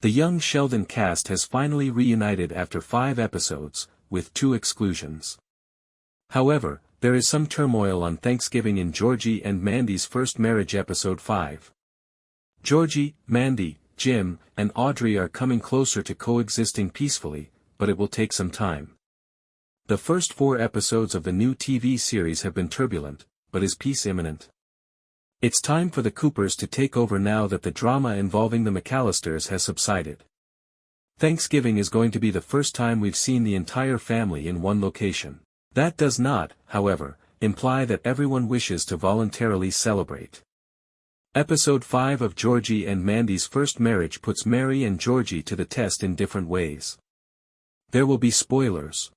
The young Sheldon cast has finally reunited after 5 episodes, with 2 exclusions. However, there is some turmoil on Thanksgiving in Georgie and Mandy's first marriage episode 5. Georgie, Mandy, Jim, and Audrey are coming closer to coexisting peacefully, but it will take some time. The first 4 episodes of the new TV series have been turbulent, but is peace imminent? It's time for the Coopers to take over now that the drama involving the McAllisters has subsided. Thanksgiving is going to be the first time we've seen the entire family in one location. That does not, however, imply that everyone wishes to voluntarily celebrate. Episode 5 of Georgie and Mandy's first marriage puts Mary and Georgie to the test in different ways. There will be spoilers.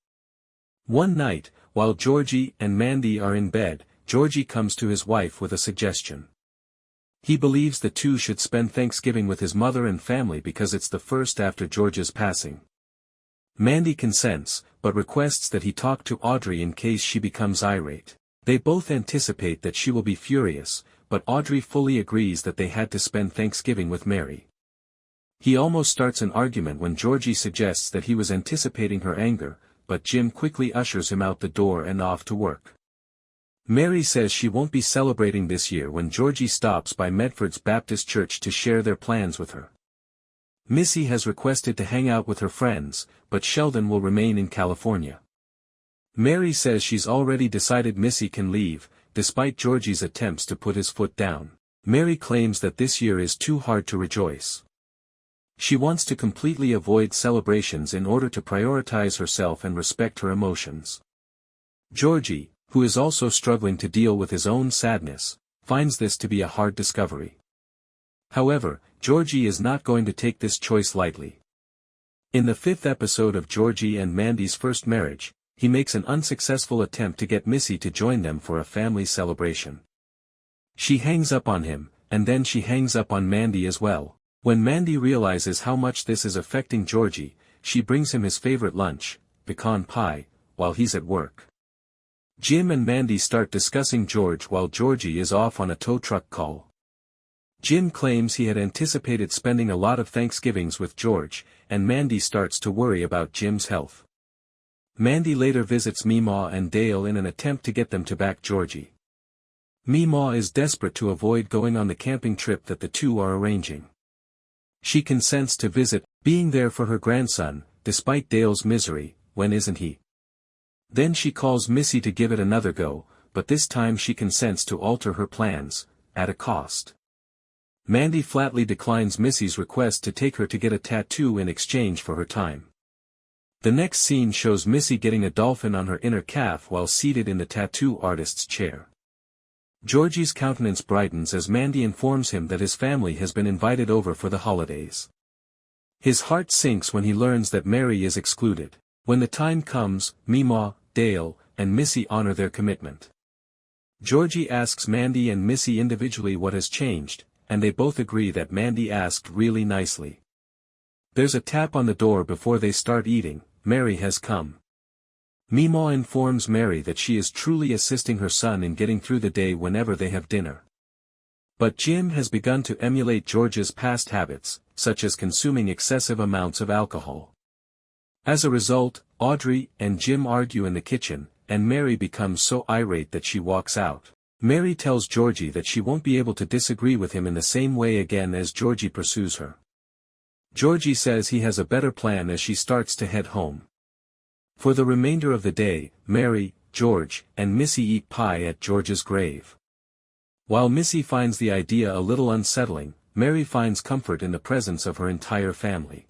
One night, while Georgie and Mandy are in bed, Georgie comes to his wife with a suggestion. He believes the two should spend Thanksgiving with his mother and family because it's the first after George's passing. Mandy consents, but requests that he talk to Audrey in case she becomes irate. They both anticipate that she will be furious, but Audrey fully agrees that they had to spend Thanksgiving with Mary. He almost starts an argument when Georgie suggests that he was anticipating her anger, but Jim quickly ushers him out the door and off to work. Mary says she won't be celebrating this year when Georgie stops by Medford's Baptist Church to share their plans with her. Missy has requested to hang out with her friends, but Sheldon will remain in California. Mary says she's already decided Missy can leave, despite Georgie's attempts to put his foot down. Mary claims that this year is too hard to rejoice. She wants to completely avoid celebrations in order to prioritize herself and respect her emotions. Georgie, who is also struggling to deal with his own sadness, finds this to be a hard discovery. However, Georgie is not going to take this choice lightly. In the 5th episode of Georgie and Mandy's first marriage, he makes an unsuccessful attempt to get Missy to join them for a family celebration. She hangs up on him, and then she hangs up on Mandy as well. When Mandy realizes how much this is affecting Georgie, she brings him his favorite lunch, pecan pie, while he's at work. Jim and Mandy start discussing George while Georgie is off on a tow truck call. Jim claims he had anticipated spending a lot of Thanksgivings with George, and Mandy starts to worry about Jim's health. Mandy later visits Meemaw and Dale in an attempt to get them to back Georgie. Meemaw is desperate to avoid going on the camping trip that the two are arranging. She consents to visit, being there for her grandson, despite Dale's misery, when isn't he? Then she calls Missy to give it another go, but this time she consents to alter her plans, at a cost. Mandy flatly declines Missy's request to take her to get a tattoo in exchange for her time. The next scene shows Missy getting a dolphin on her inner calf while seated in the tattoo artist's chair. Georgie's countenance brightens as Mandy informs him that his family has been invited over for the holidays. His heart sinks when he learns that Mary is excluded. When the time comes, Meemaw, Dale, and Missy honor their commitment. Georgie asks Mandy and Missy individually what has changed, and they both agree that Mandy asked really nicely. There's a tap on the door before they start eating. Mary has come. Meemaw informs Mary that she is truly assisting her son in getting through the day whenever they have dinner. But Jim has begun to emulate George's past habits, such as consuming excessive amounts of alcohol. As a result, Audrey and Jim argue in the kitchen, and Mary becomes so irate that she walks out. Mary tells Georgie that she won't be able to disagree with him in the same way again as Georgie pursues her. Georgie says he has a better plan as she starts to head home. For the remainder of the day, Mary, George, and Missy eat pie at George's grave. While Missy finds the idea a little unsettling, Mary finds comfort in the presence of her entire family.